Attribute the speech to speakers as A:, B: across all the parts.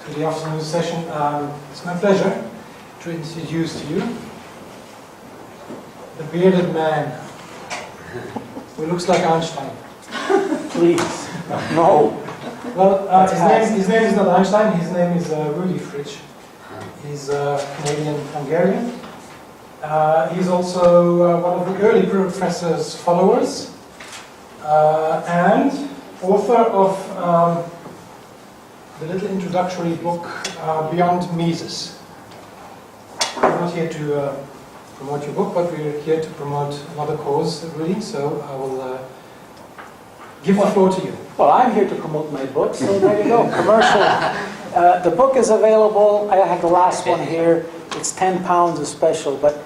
A: to the afternoon session. It's my pleasure to introduce to you the bearded man who looks like Einstein.
B: Please, no.
A: Well, his name is not Einstein, his name is Rudy Fritsch. He's Canadian-Hungarian. He's also one of the early professor's followers and author of the little introductory book Beyond Mises. We're not here to promote your book, but we're here to promote another cause, really, so I will give the floor to you.
B: Well, I'm here to promote my book, so there you go, commercial. The book is available. I have the last one here. It's £10 a special, but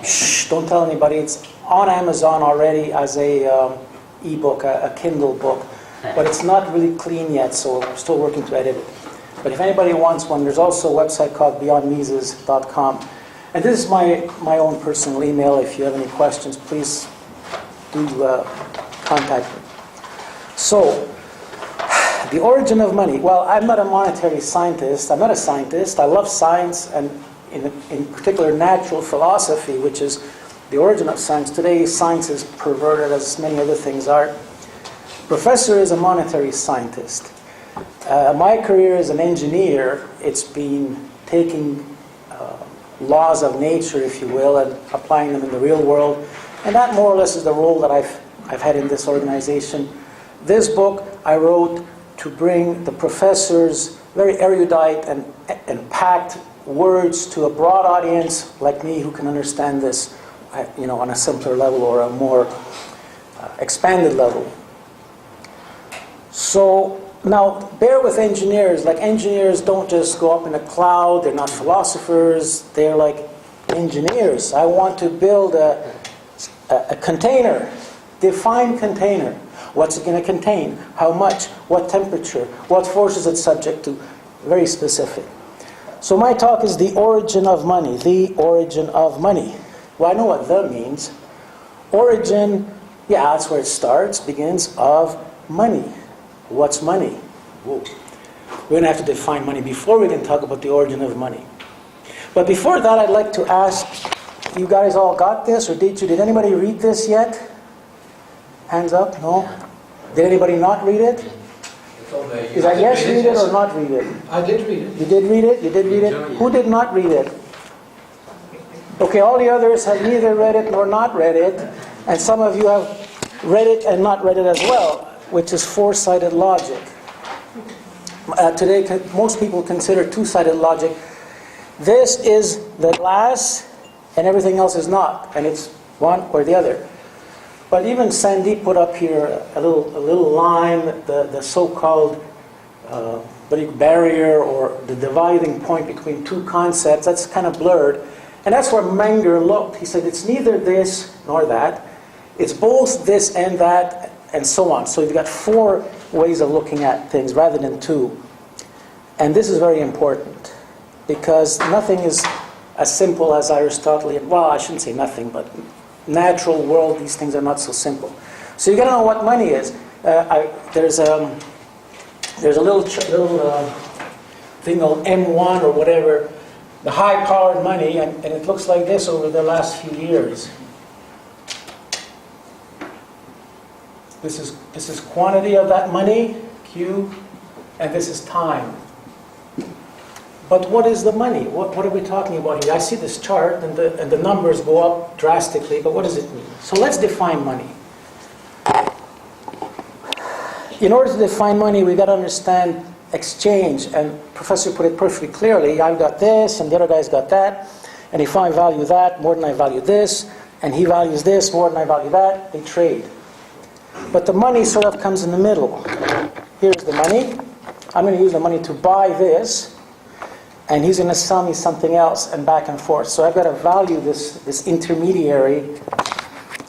B: shh, don't tell anybody. It's on Amazon already as a e-book, a Kindle book. But it's not really clean yet, so I'm still working to edit it. But if anybody wants one, there's also a website called beyondmises.com. And this is my own personal email. If you have any questions, please do contact me. So, the origin of money. Well, I'm not a monetary scientist. I'm not a scientist. I love science, and in particular natural philosophy, which is the origin of science. Today, science is perverted, as many other things are. Professor is a monetary scientist. My career as an engineer, it's been taking laws of nature, if you will, and applying them in the real world. And that more or less is the role that I've had in this organization. This book I wrote to bring the professor's very erudite and packed words to a broad audience like me who can understand this, on a simpler level or a more expanded level. So now, bear with engineers. Like, engineers don't just go up in a cloud. They're not philosophers. They're like engineers. I want to build a container. Define container. What's it going to contain? How much? What temperature? What forces it's subject to? Very specific. So my talk is the origin of money. The origin of money. Well, I know what the means. Origin, yeah, that's where it starts, begins, of money. What's money? Whoa. We're going to have to define money before we can talk about the origin of money. But before that, I'd like to ask, you guys all got this, or did anybody read this yet? Hands up, no? Did anybody not read it? Is that yes, read it, or not read it?
A: I did read it.
B: You did read it? You did read it? Who did not read it? Okay, all the others have neither read it nor not read it, and some of you have read it and not read it as well, which is four-sided logic. Today, most people consider two-sided logic. This is the glass, and everything else is not, and it's one or the other. But even Sandeep put up here a little line, the so-called barrier or the dividing point between two concepts. That's kind of blurred, and that's where Menger looked. He said it's neither this nor that. It's both this and that, and so on. So you've got four ways of looking at things rather than two. And this is very important because nothing is as simple as Aristotelian. Well, I shouldn't say nothing, but natural world, these things are not so simple. So you got to know what money is. There's a little thing called M1 or whatever, the high-powered money, and it looks like this over the last few years. This is quantity of that money, Q, and this is time. But what is the money? What are we talking about here? I see this chart, and the numbers go up drastically, but what does it mean? So let's define money. In order to define money, we've got to understand exchange, and Professor put it perfectly clearly. I've got this, and the other guy's got that, and if I value that more than I value this, and he values this more than I value that, they trade. But the money sort of comes in the middle. Here's the money. I'm going to use the money to buy this, and he's going to sell me something else, and back and forth. So I've got to value this intermediary,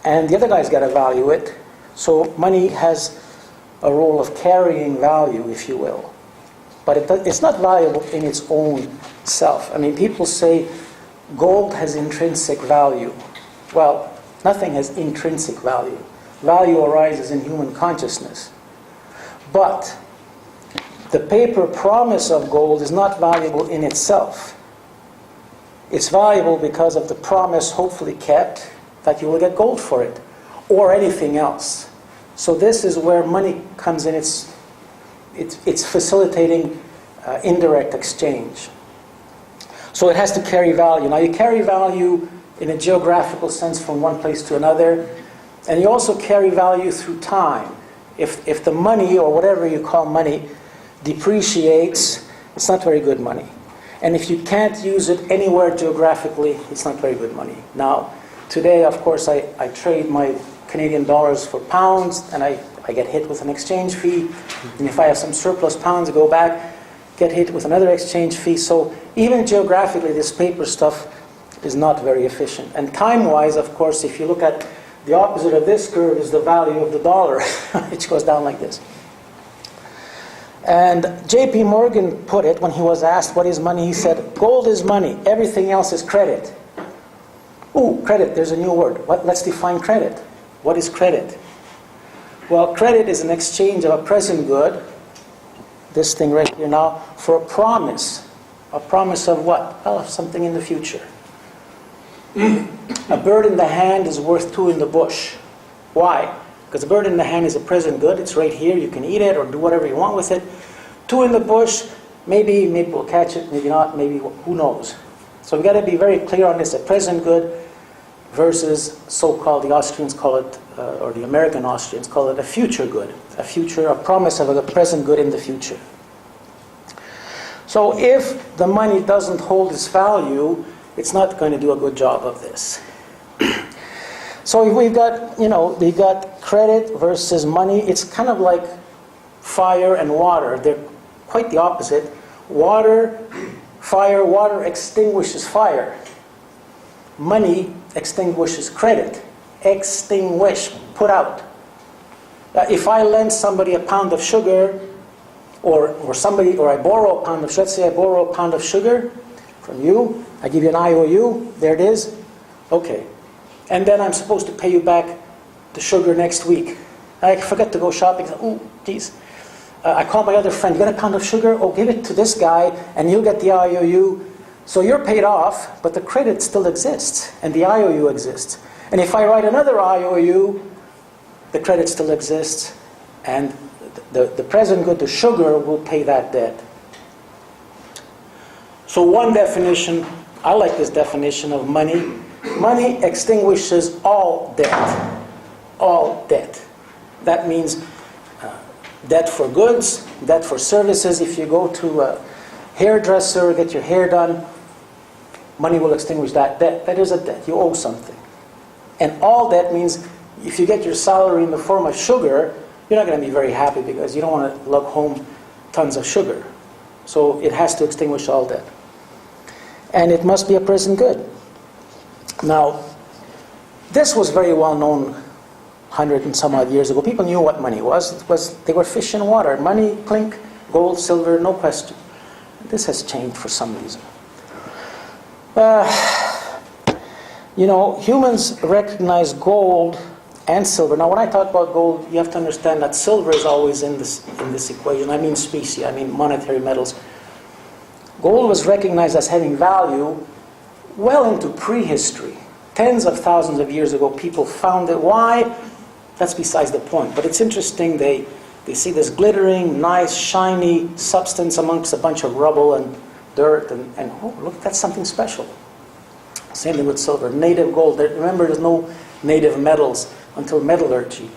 B: and the other guy's got to value it. So money has a role of carrying value, if you will. But it's not valuable in its own self. I mean, people say gold has intrinsic value. Well, nothing has intrinsic value. Value arises in human consciousness. But The paper promise of gold is not valuable in itself. It's valuable because of the promise hopefully kept that you will get gold for it, or anything else. So this is where money comes in. It's facilitating indirect exchange. So it has to carry value. Now you carry value in a geographical sense from one place to another, and you also carry value through time. If the money, or whatever you call money, depreciates, it's not very good money. And if you can't use it anywhere geographically, it's not very good money. Now, today, of course, I trade my Canadian dollars for pounds, and I get hit with an exchange fee. And if I have some surplus pounds, I go back, get hit with another exchange fee. So even geographically, this paper stuff is not very efficient. And time-wise, of course, if you look at the opposite of this curve is the value of the dollar, which goes down like this. And J.P. Morgan put it when he was asked what is money, he said, gold is money, everything else is credit. Ooh, credit, there's a new word. Let's define credit. What is credit? Well, credit is an exchange of a present good, this thing right here now, for a promise. A promise of what? Well, of something in the future. A bird in the hand is worth two in the bush. Why? Because a bird in the hand is a present good. It's right here. You can eat it or do whatever you want with it. Two in the bush, maybe we'll catch it, maybe not, maybe who knows. So we've got to be very clear on this. A present good versus so-called, the Austrians call it, or the American Austrians call it a future good. A promise of a present good in the future. So if the money doesn't hold its value, it's not going to do a good job of this. So we've got credit versus money. It's kind of like fire and water. They're quite the opposite. Water extinguishes fire. Money extinguishes credit. Extinguish, put out. If I lend somebody a pound of sugar, or I borrow a pound of sugar, let's say I borrow a pound of sugar from you, I give you an IOU, there it is, okay. And then I'm supposed to pay you back the sugar next week. I forget to go shopping, oh, geez. I call my other friend, you got a pound of sugar? Oh, give it to this guy, and you'll get the IOU. So you're paid off, but the credit still exists, and the IOU exists. And if I write another IOU, the credit still exists, and the present good, the sugar, will pay that debt. So one definition, I like this definition of money. Money extinguishes all debt. All debt. That means debt for goods, debt for services. If you go to a hairdresser, get your hair done, money will extinguish that debt. That is a debt. You owe something. And all debt means if you get your salary in the form of sugar, you're not going to be very happy because you don't want to lug home tons of sugar. So it has to extinguish all debt. And it must be a present good. Now, this was very well known 100 and some odd years ago. People knew what money was. They were fish in water. Money, clink, gold, silver, no question. This has changed for some reason. Humans recognize gold and silver. Now, when I talk about gold, you have to understand that silver is always in this equation. I mean specie, I mean monetary metals. Gold was recognized as having value well into prehistory. Tens of thousands of years ago, people found it. Why? That's besides the point. But it's interesting, they see this glittering, nice, shiny substance amongst a bunch of rubble and dirt, and oh, look, that's something special. Same thing with silver. Native gold. Remember, there's no native metals until metallurgy.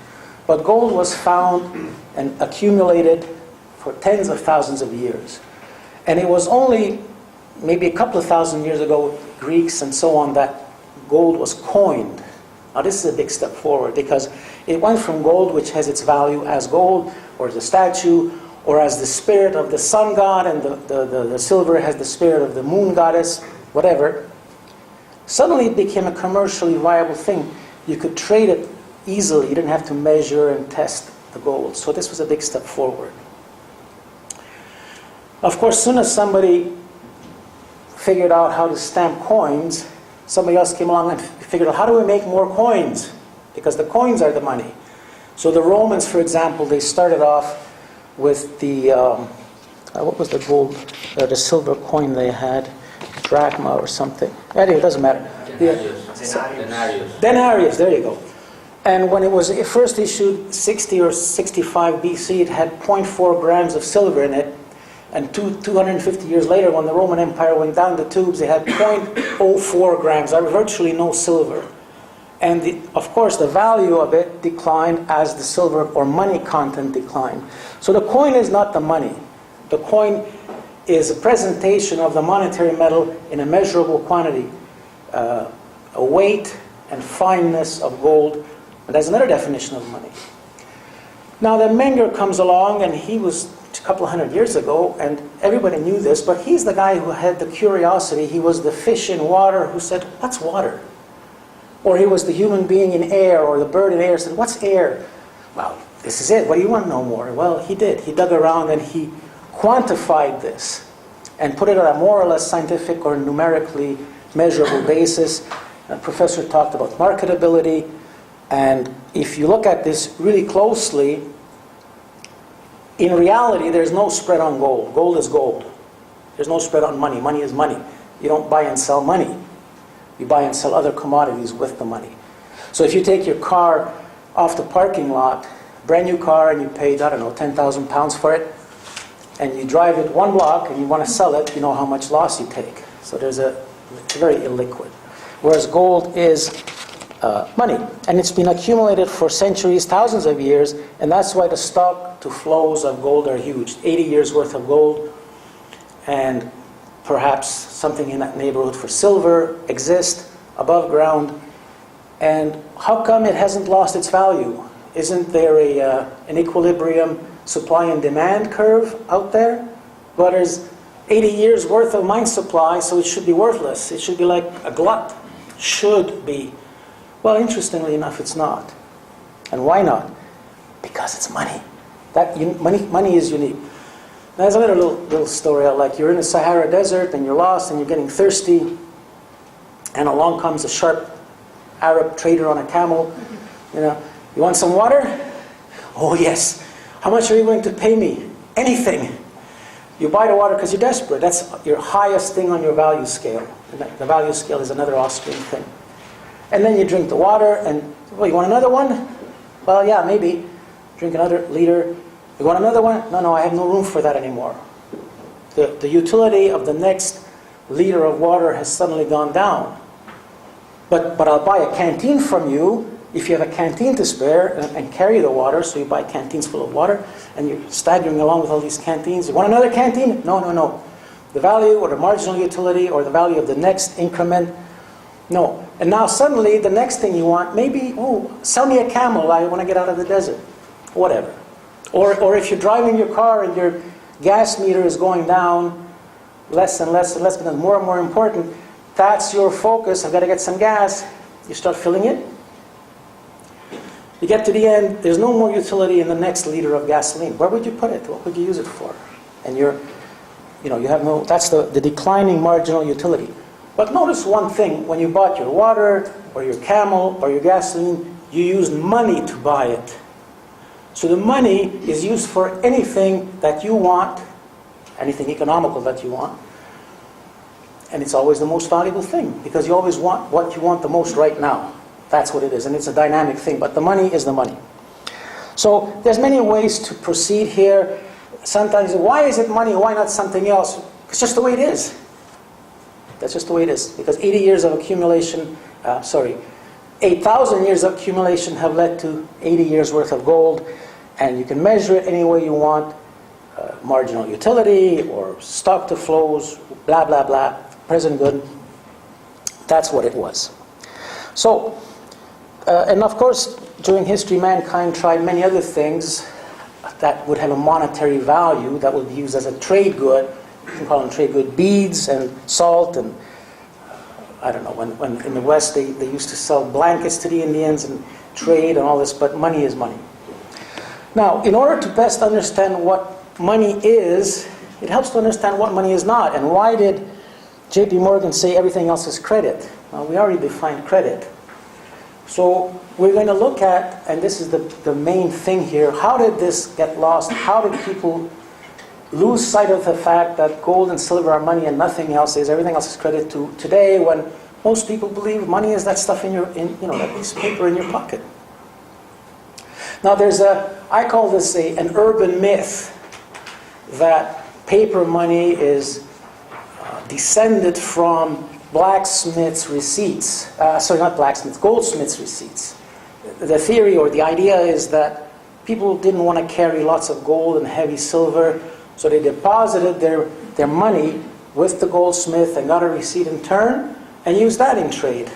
B: But gold was found and accumulated for tens of thousands of years. And it was only maybe a couple of thousand years ago, Greeks and so on, that gold was coined. Now this is a big step forward because it went from gold, which has its value as gold, or as a statue, or as the spirit of the sun god, and the silver has the spirit of the moon goddess, whatever. Suddenly it became a commercially viable thing. You could trade it easily. You didn't have to measure and test the gold. So this was a big step forward. Of course, as soon as somebody figured out how to stamp coins, somebody else came along and figured out, how do we make more coins? Because the coins are the money. So the Romans, for example, they started off with the what was the gold, the silver coin they had? Drachma or something. Anyway, it doesn't matter. Denarius, there you go. And when it was first issued, 60 or 65 BC, it had 0.4 grams of silver in it. And 250 years later, when the Roman Empire went down the tubes, they had 0.04 grams, virtually no silver. And of course, the value of it declined as the silver or money content declined. So the coin is not the money. The coin is a presentation of the monetary metal in a measurable quantity, a weight and fineness of gold. And that's another definition of money. Now the Menger comes along, and he was a couple of hundred years ago, and everybody knew this, but he's the guy who had the curiosity. He was the fish in water who said, what's water? Or he was the human being in air, or the bird in air said, what's air? Well, this is it. What do you want to know more? Well, he did. He dug around and he quantified this and put it on a more or less scientific or numerically measurable basis. The professor talked about marketability. And if you look at this really closely, in reality, there's no spread on gold. Gold is gold. There's no spread on money. Money is money. You don't buy and sell money. You buy and sell other commodities with the money. So if you take your car off the parking lot, brand new car, and you paid, I don't know, 10,000 pounds for it, and you drive it one block and you want to sell it, you know how much loss you take. So it's very illiquid. Whereas gold is money. And it's been accumulated for centuries, thousands of years, and that's why the stock to flows of gold are huge. 80 years worth of gold, and perhaps something in that neighborhood for silver exist above ground. And how come it hasn't lost its value? Isn't there an equilibrium supply and demand curve out there? But there's 80 years worth of mine supply, so it should be worthless. It should be like a glut. Should be. Well, interestingly enough, it's not. And why not? Because it's money. Money is unique. There's another little story I like. You're in the Sahara Desert and you're lost and you're getting thirsty, and along comes a sharp Arab trader on a camel. You want some water? Oh yes. How much are you willing to pay me? Anything. You buy the water because you're desperate. That's your highest thing on your value scale. The value scale is another Austrian thing. And then you drink the water, and, well, you want another one? Well, yeah, maybe. Drink another liter. You want another one? No, I have no room for that anymore. The utility of the next liter of water has suddenly gone down. But I'll buy a canteen from you if you have a canteen to spare and carry the water. So you buy canteens full of water, and you're staggering along with all these canteens. You want another canteen? No. The value or the marginal utility or the value of the next increment, no. And now suddenly the next thing you want, maybe, sell me a camel, I want to get out of the desert. Whatever. Or if you're driving your car and your gas meter is going down less and less and less, but more and more important, that's your focus. I've got to get some gas. You start filling it. You get to the end, there's no more utility in the next liter of gasoline. Where would you put it? What would you use it for? And you have no, that's the declining marginal utility. But notice one thing, when you bought your water, or your camel, or your gasoline, you used money to buy it. So the money is used for anything that you want, anything economical that you want. And it's always the most valuable thing, because you always want what you want the most right now. That's what it is, and it's a dynamic thing, but the money is the money. So there's many ways to proceed here. Sometimes, why is it money, why not something else? It's just the way it is. That's just the way it is. Because 80 years of accumulation, 8,000 years of accumulation have led to 80 years worth of gold, and you can measure it any way you want. Marginal utility, or stock to flows, blah, blah, blah, present good. That's what it was. So, and of course, during history, mankind tried many other things that would have a monetary value, that would be used as a trade good. You can call them trade good, beads and salt, and I don't know, when in the West they used to sell blankets to the Indians and trade and all this, but money is money. Now, in order to best understand what money is, it helps to understand what money is not. And why did J.P. Morgan say everything else is credit? Well, we already defined credit. So we're going to look at, and this is the main thing here, how did this get lost? How did people lose sight of the fact that gold and silver are money and nothing else is. Everything else is credit to today, when most people believe money is that stuff that piece of paper in your pocket. Now I call this an urban myth that paper money is descended from blacksmiths' receipts. Sorry, not blacksmiths, goldsmiths' receipts. The theory or the idea is that people didn't want to carry lots of gold and heavy silver, so they deposited their money with the goldsmith and got a receipt in turn and used that in trade.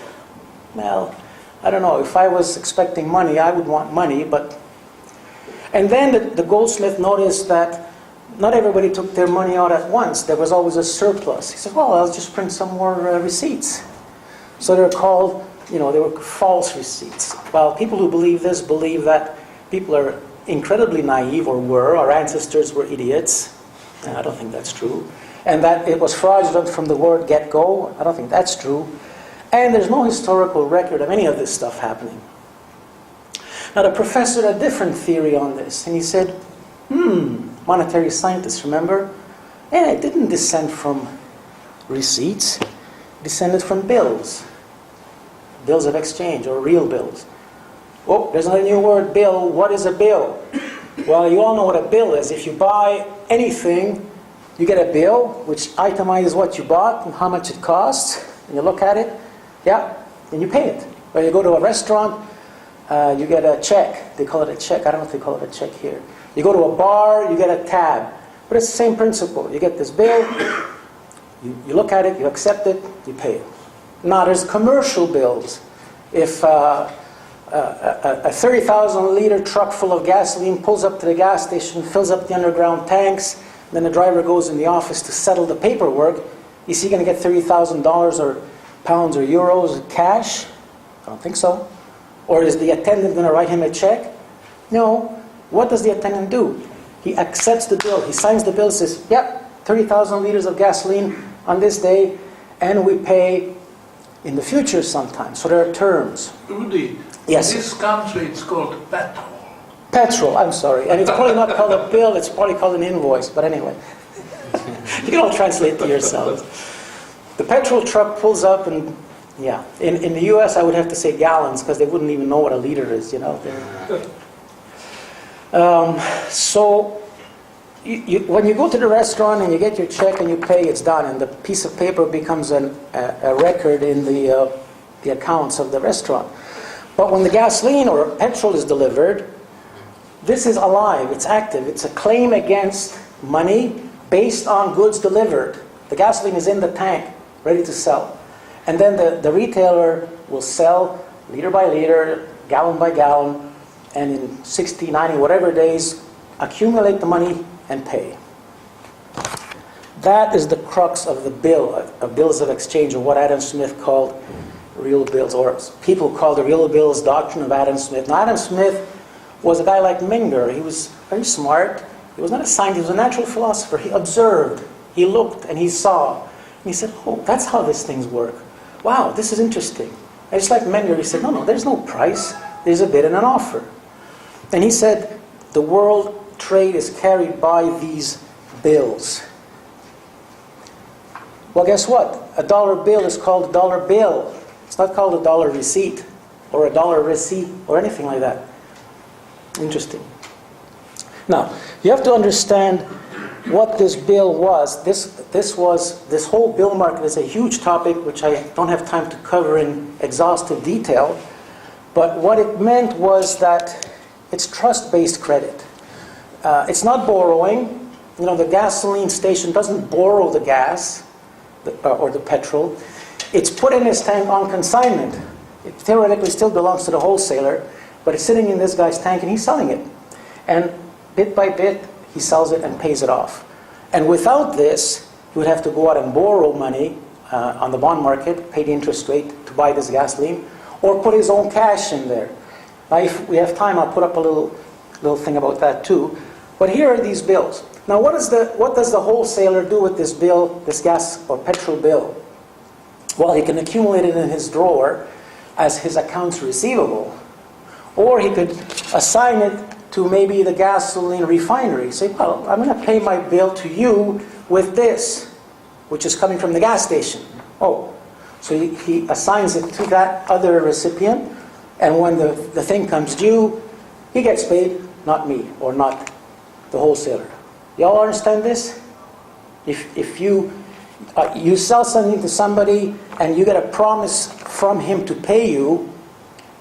B: Well, I don't know. If I was expecting money, I would want money, but... And then the goldsmith noticed that not everybody took their money out at once. There was always a surplus. He said, well, I'll just print some more receipts. So they're called, they were false receipts. Well, people who believe this believe that people are incredibly naive, or were. Our ancestors were idiots. And I don't think that's true. And that it was fraudulent from the word get-go. I don't think that's true. And there's no historical record of any of this stuff happening. Now, the professor had a different theory on this. And he said, monetary scientists, remember? And it didn't descend from receipts. It descended from bills. Bills of exchange, or real bills. Oh, there's another new word, bill. What is a bill? Well, you all know what a bill is. If you buy anything, you get a bill, which itemizes what you bought and how much it costs. And you look at it, and you pay it. Or you go to a restaurant, you get a check. They call it a check. I don't know if they call it a check here. You go to a bar, you get a tab. But it's the same principle. You get this bill, you look at it, you accept it, you pay it. Now, there's commercial bills. If a 30,000-liter truck full of gasoline pulls up to the gas station, fills up the underground tanks, then the driver goes in the office to settle the paperwork, is he going to get $30,000 or pounds or euros cash? I don't think so. Or is the attendant going to write him a check? No. What does the attendant do? He accepts the bill. He signs the bill, says, 30,000 liters of gasoline on this day, and we pay in the future sometime. So there are terms.
C: Rudy,
B: yes.
C: In this country it's called petrol.
B: Petrol, I'm sorry. And it's probably not called a bill, it's probably called an invoice. But anyway, you can all translate to yourselves. The petrol truck pulls up and, in the US I would have to say gallons, because they wouldn't even know what a liter is, So when you go to the restaurant and you get your check and you pay, it's done, and the piece of paper becomes a record in the accounts of the restaurant. But when the gasoline or petrol is delivered, this is alive, it's active, it's a claim against money based on goods delivered. The gasoline is in the tank, ready to sell. And then the retailer will sell liter by liter, gallon by gallon, and in 60, 90, whatever days, accumulate the money and pay. That is the crux of the bill, of bills of exchange, or what Adam Smith called real bills, or people call the real bills doctrine of Adam Smith. Now, Adam Smith was a guy like Menger. He was very smart. He was not a scientist, he was a natural philosopher. He observed, he looked, and he saw. And he said, that's how these things work. Wow, this is interesting. And just like Menger, he said, no, there's no price. There's a bid and an offer. And he said, the world trade is carried by these bills. Well, guess what? A dollar bill is called a dollar bill. It's not called a dollar receipt or a dollar receipt or anything like that. Interesting. Now, you have to understand what this bill was. This whole bill market is a huge topic which I don't have time to cover in exhaustive detail. But what it meant was that it's trust-based credit. It's not borrowing. The gasoline station doesn't borrow the gas or the petrol. It's put in his tank on consignment. It theoretically still belongs to the wholesaler, but it's sitting in this guy's tank and he's selling it. And bit by bit, he sells it and pays it off. And without this, he would have to go out and borrow money on the bond market, pay the interest rate to buy this gasoline, or put his own cash in there. Now, if we have time, I'll put up a little thing about that too. But here are these bills. Now, what does the wholesaler do with this bill, this gas or petrol bill? Well, he can accumulate it in his drawer as his accounts receivable, or he could assign it to maybe the gasoline refinery. Say, well, I'm going to pay my bill to you with this, which is coming from the gas station. Oh, so he assigns it to that other recipient, and when the thing comes due, he gets paid, not me, or not the wholesaler. You all understand this? If you sell something to somebody and you get a promise from him to pay you,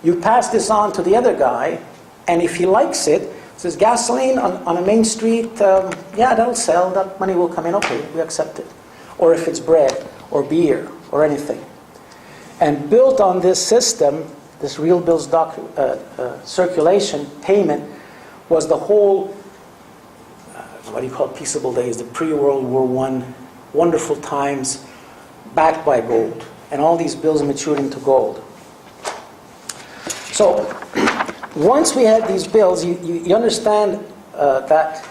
B: you pass this on to the other guy, and if he likes it, says gasoline on a main street, yeah, that'll sell, that money will come in, okay, we accept it. Or if it's bread, or beer, or anything. And built on this system, this real bills circulation payment, was the whole, what do you call it, peaceable days, the pre-World War I, wonderful times, backed by gold. And all these bills matured into gold. So, once we had these bills, you understand that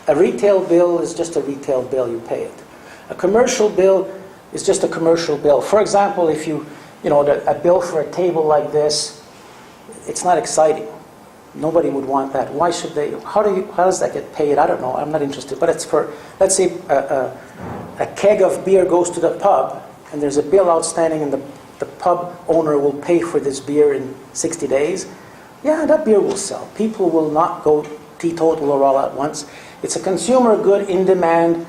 B: a retail bill is just a retail bill, you pay it. A commercial bill is just a commercial bill. For example, if a bill for a table like this, it's not exciting. Nobody would want that. Why should they? How does that get paid? I don't know. I'm not interested. But it's for, let's say, a keg of beer goes to the pub, and there's a bill outstanding, and the pub owner will pay for this beer in 60 days. Yeah, that beer will sell. People will not go teetotal or all at once. It's a consumer good in demand.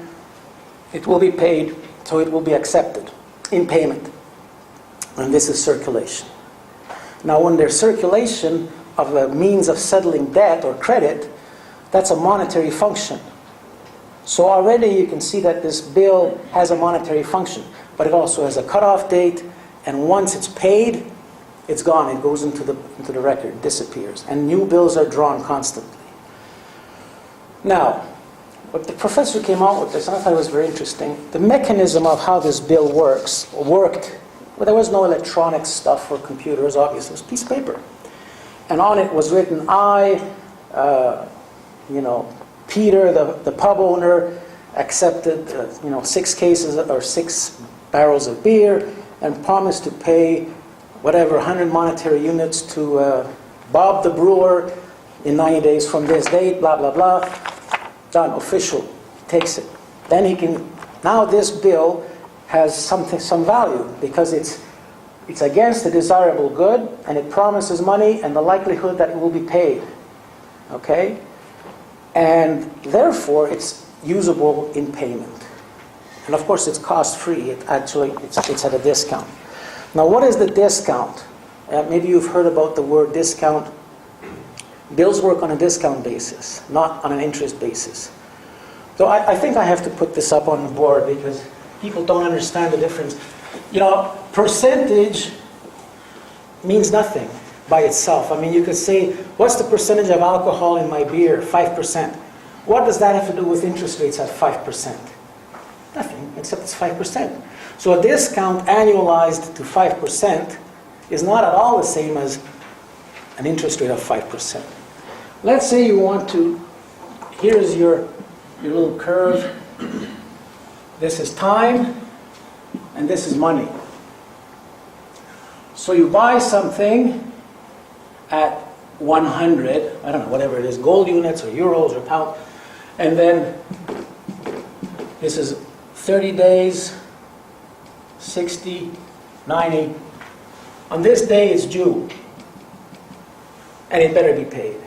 B: It will be paid, so it will be accepted in payment. And this is circulation. Now, when there's circulation of a means of settling debt or credit, that's a monetary function. So already you can see that this bill has a monetary function, but it also has a cutoff date, and once it's paid, it's gone. It goes into the record, disappears. And new bills are drawn constantly. Now, what the professor came out with this, and I thought it was very interesting, the mechanism of how this bill worked, well, there was no electronic stuff or computers, obviously, it was a piece of paper. And on it was written, Peter, the pub owner, accepted 6 cases or 6 barrels of beer and promised to pay whatever 100 monetary units to Bob the brewer in 90 days from this date, blah, blah, blah. Done, official, takes it. Then he can, now this bill has some value because it's against a desirable good, and it promises money and the likelihood that it will be paid. Okay? And therefore, it's usable in payment. And of course, it's cost-free. It's at a discount. Now, what is the discount? Maybe you've heard about the word discount. Bills work on a discount basis, not on an interest basis. So I think I have to put this up on the board because people don't understand the difference. Percentage means nothing by itself. I mean, you could say, what's the percentage of alcohol in my beer? 5%. What does that have to do with interest rates at 5%? Nothing, except it's 5%. So a discount annualized to 5% is not at all the same as an interest rate of 5%. Let's say you want to, here's your little curve. This is time, and this is money. So you buy something at 100, I don't know, whatever it is, gold units or euros or pounds, and then this is 30 days, 60, 90. On this day it's due, and it better be paid.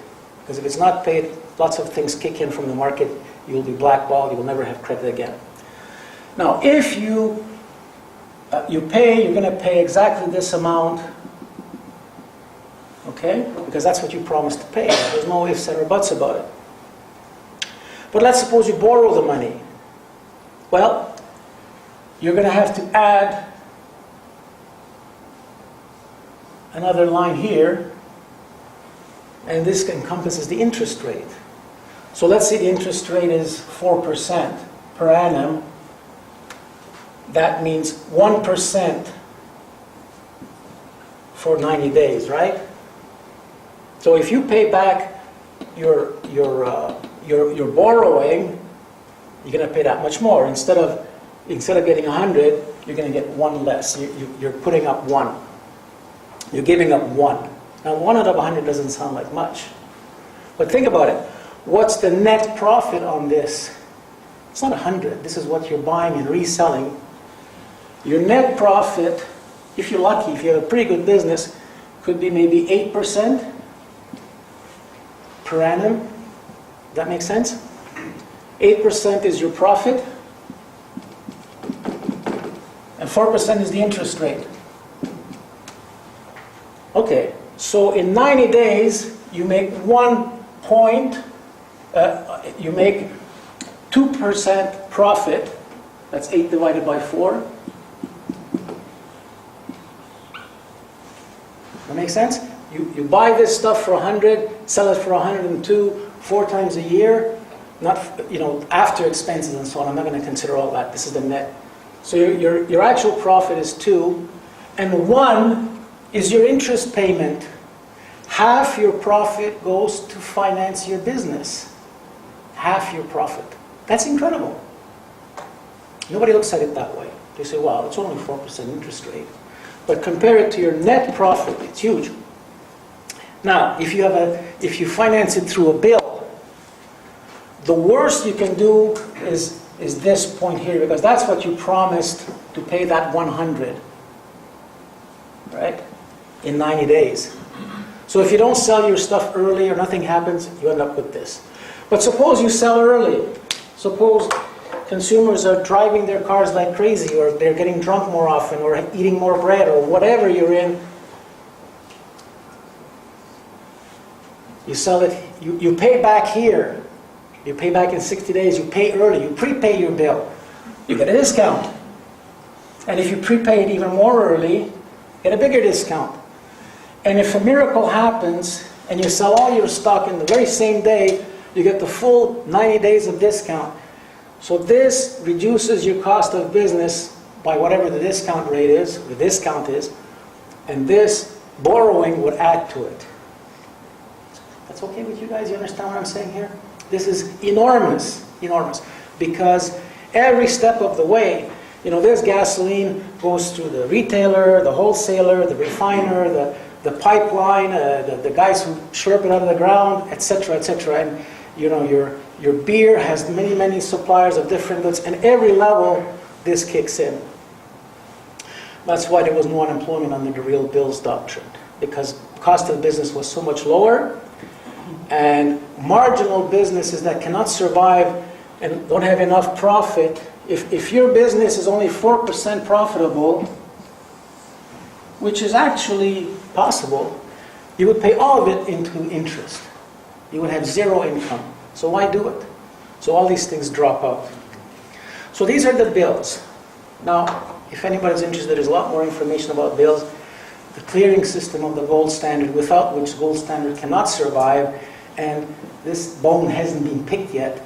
B: Because if it's not paid, lots of things kick in from the market, you'll be blackballed, you will never have credit again. Now, if you pay, you're going to pay exactly this amount, okay? Because that's what you promised to pay. There's no ifs or buts about it. But let's suppose you borrow the money. Well, you're going to have to add another line here, and this encompasses the interest rate. So let's say the interest rate is 4% per annum. That means 1% for 90 days, right? So if you pay back your borrowing, you're going to pay that much more. Instead of getting 100, you're going to get 1 less. You're putting up 1. You're giving up 1. Now 1 out of 100 doesn't sound like much, But think about it. What's the net profit on this? It's not 100. This is what you're buying and reselling. Your net profit, if you're lucky, if you have a pretty good business, could be maybe 8% per annum. Does that make sense? 8% is your profit, and 4% is the interest rate. Okay, so in 90 days, you make 2% profit. That's 8 divided by 4. That makes sense? You buy this stuff for 100, sell it for 102, 4 times a year. Not, after expenses and so on. I'm not going to consider all that. This is the net. So your actual profit is 2, and 1 is your interest payment. Half your profit goes to finance your business. Half your profit. That's incredible. Nobody looks at it that way. They say, wow, it's only 4% interest rate. But compare it to your net profit, it's huge. Now, if you finance it through a bill, the worst you can do is this point here, because that's what you promised to pay that 100, right? In 90 days. So if you don't sell your stuff early or nothing happens, you end up with this. But suppose you sell early. Suppose consumers are driving their cars like crazy, or they're getting drunk more often, or eating more bread, or whatever you're in. You sell it, you pay back here. You pay back in 60 days, you pay early, you prepay your bill. You get a discount. And if you prepay it even more early, you get a bigger discount. And if a miracle happens, and you sell all your stock in the very same day, you get the full 90 days of discount. So this reduces your cost of business by whatever the discount rate is, the discount is, and this borrowing would add to it. That's okay with you guys? You understand what I'm saying here? This is enormous, enormous, because every step of the way, this gasoline goes through the retailer, the wholesaler, the refiner, the pipeline, the guys who slurp it out of the ground, etc., etc. And your beer has many, many suppliers of different goods, and every level this kicks in. That's why there was no unemployment under the real bills doctrine, because cost of business was so much lower, and marginal businesses that cannot survive and don't have enough profit, if your business is only 4% profitable, which is actually possible, you would pay all of it into interest. You would have zero income. So why do it? So all these things drop out. So these are the bills. Now, if anybody's interested, there's a lot more information about bills. The clearing system of the gold standard, without which gold standard cannot survive, and this bone hasn't been picked yet.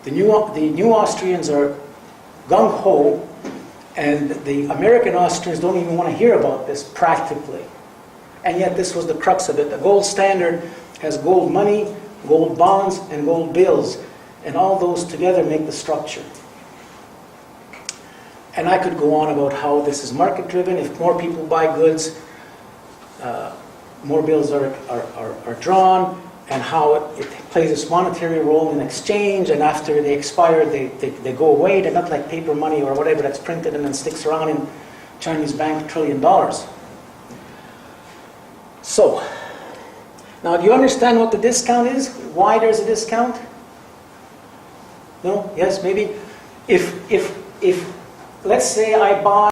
B: The new Austrians are gung-ho, and the American Austrians don't even want to hear about this practically. And yet this was the crux of it. The gold standard has gold money, gold bonds, and gold bills. And all those together make the structure. And I could go on about how this is market-driven. If more people buy goods, more bills are drawn, and how it plays this monetary role in exchange, and after they expire, they go away. They're not like paper money or whatever that's printed and then sticks around in Chinese bank $1 trillion. So, now do you understand what the discount is? Why there's a discount? No? Yes? Maybe? If let's say I buy